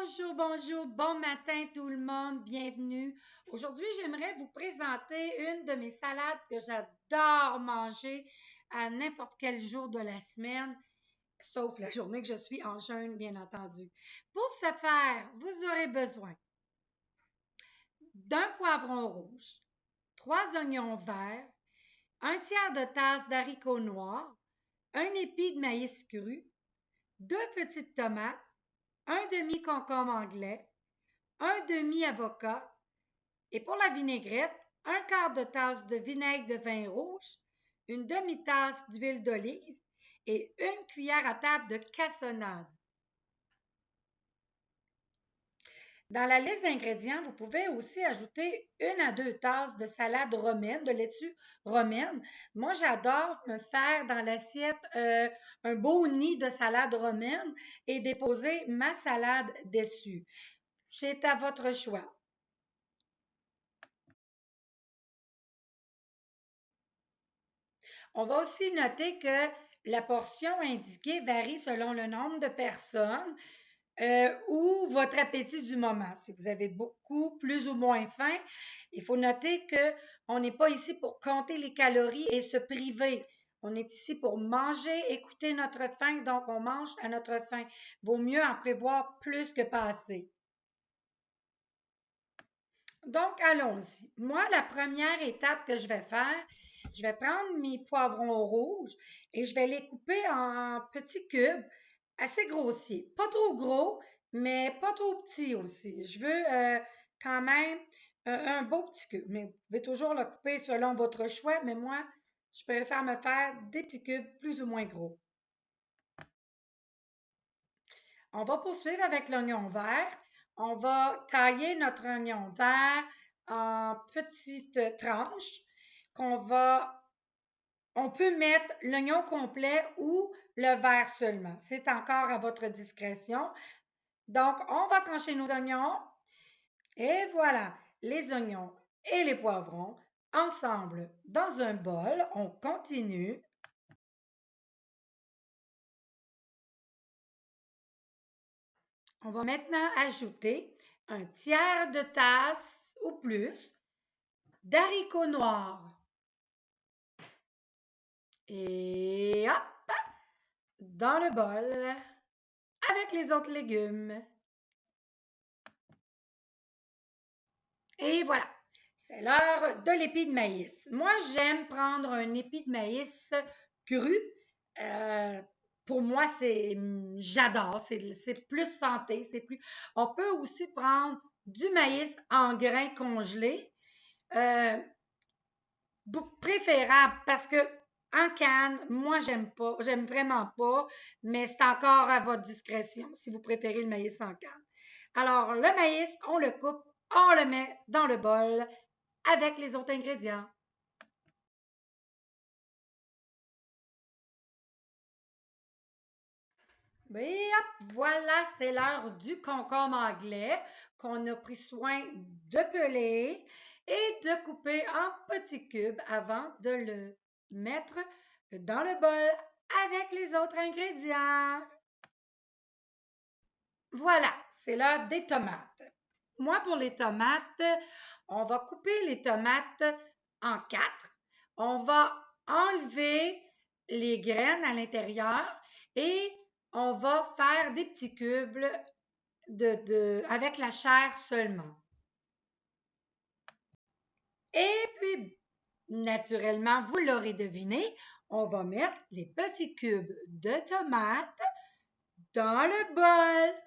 Bonjour, bonjour, bon matin tout le monde, bienvenue. Aujourd'hui, j'aimerais vous présenter une de mes salades que j'adore manger à n'importe quel jour de la semaine, sauf la journée que je suis en jeûne, bien entendu. Pour ce faire, vous aurez besoin d'un poivron rouge, 3 oignons verts, un tiers de tasse d'haricots noirs, un épi de maïs cru, 2 petites tomates, un demi-concombre anglais, un demi-avocat et pour la vinaigrette, un quart de tasse de vinaigre de vin rouge, une demi-tasse d'huile d'olive et une cuillère à table de cassonade. Dans la liste d'ingrédients, vous pouvez aussi ajouter 1 à 2 tasses de salade romaine, de laitue romaine. Moi, j'adore me faire dans l'assiette un beau nid de salade romaine et déposer ma salade dessus. C'est à votre choix. On va aussi noter que la portion indiquée varie selon le nombre de personnes ou votre appétit du moment. Si vous avez beaucoup, plus ou moins faim, il faut noter qu'on n'est pas ici pour compter les calories et se priver. On est ici pour manger, écouter notre faim, donc on mange à notre faim. Vaut mieux en prévoir plus que pas assez. Donc, allons-y. Moi, la première étape que je vais faire, je vais prendre mes poivrons rouges et je vais les couper en petits cubes assez grossiers. Pas trop gros, mais pas trop petits aussi. Je veux quand même un beau petit cube. Mais vous pouvez toujours le couper selon votre choix, mais moi, je préfère me faire des petits cubes plus ou moins gros. On va poursuivre avec l'oignon vert. On va tailler notre oignon vert en petites tranches on peut mettre l'oignon complet ou le vert seulement. C'est encore à votre discrétion. Donc, on va trancher nos oignons et voilà, les oignons et les poivrons ensemble dans un bol. On continue. On va maintenant ajouter un tiers de tasse ou plus d'haricots noirs. Et hop, dans le bol avec les autres légumes. Et voilà, c'est l'heure de l'épi de maïs. Moi, j'aime prendre un épi de maïs cru. Pour moi, j'adore, c'est plus santé, c'est plus. On peut aussi prendre du maïs en grains congelés, préférable parce que en canne, moi, j'aime pas, j'aime vraiment pas, mais c'est encore à votre discrétion si vous préférez le maïs en canne. Alors, le maïs, on le coupe, on le met dans le bol avec les autres ingrédients. Et hop, voilà, c'est l'heure du concombre anglais qu'on a pris soin de peler et de couper en petits cubes avant de le mettre dans le bol avec les autres ingrédients. Voilà, c'est l'heure des tomates. Moi, pour les tomates, on va couper les tomates en 4. On va enlever les graines à l'intérieur et on va faire des petits cubes avec la chair seulement. Et puis, naturellement, vous l'aurez deviné, on va mettre les petits cubes de tomates dans le bol.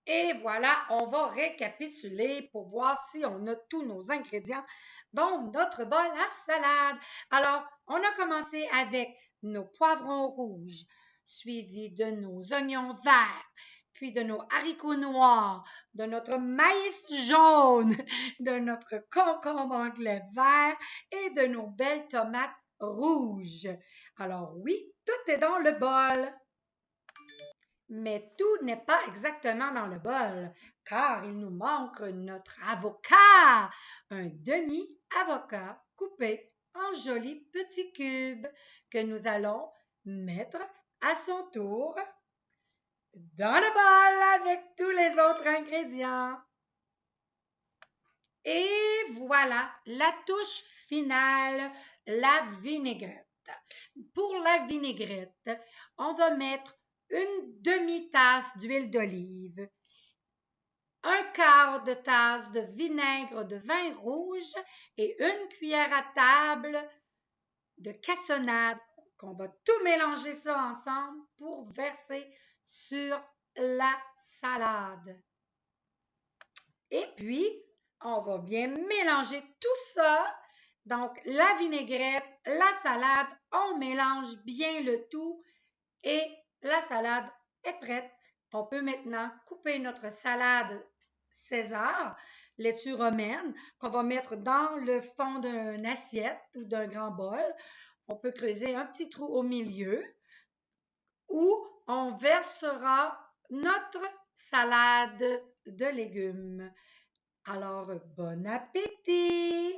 Et voilà, on va récapituler pour voir si on a tous nos ingrédients dans notre bol à salade. Alors, on a commencé avec nos poivrons rouges, suivis de nos oignons verts, puis de nos haricots noirs, de notre maïs jaune, de notre concombre anglais vert et de nos belles tomates rouges. Alors oui, tout est dans le bol. Mais tout n'est pas exactement dans le bol, car il nous manque notre avocat, un demi-avocat coupé en jolis petits cubes que nous allons mettre à son tour dans le bol avec tous les autres ingrédients. Et voilà la touche finale, la vinaigrette. Pour la vinaigrette, on va mettre une demi-tasse d'huile d'olive, un quart de tasse de vinaigre de vin rouge et une cuillère à table de cassonade qu'on va tout mélanger ça ensemble pour verser sur la salade. Et puis, on va bien mélanger tout ça. Donc, la vinaigrette, la salade, on mélange bien le tout et la salade est prête. On peut maintenant couper notre salade César, laitue romaine, qu'on va mettre dans le fond d'une assiette ou d'un grand bol. On peut creuser un petit trou au milieu où on versera notre salade de légumes. Alors, bon appétit!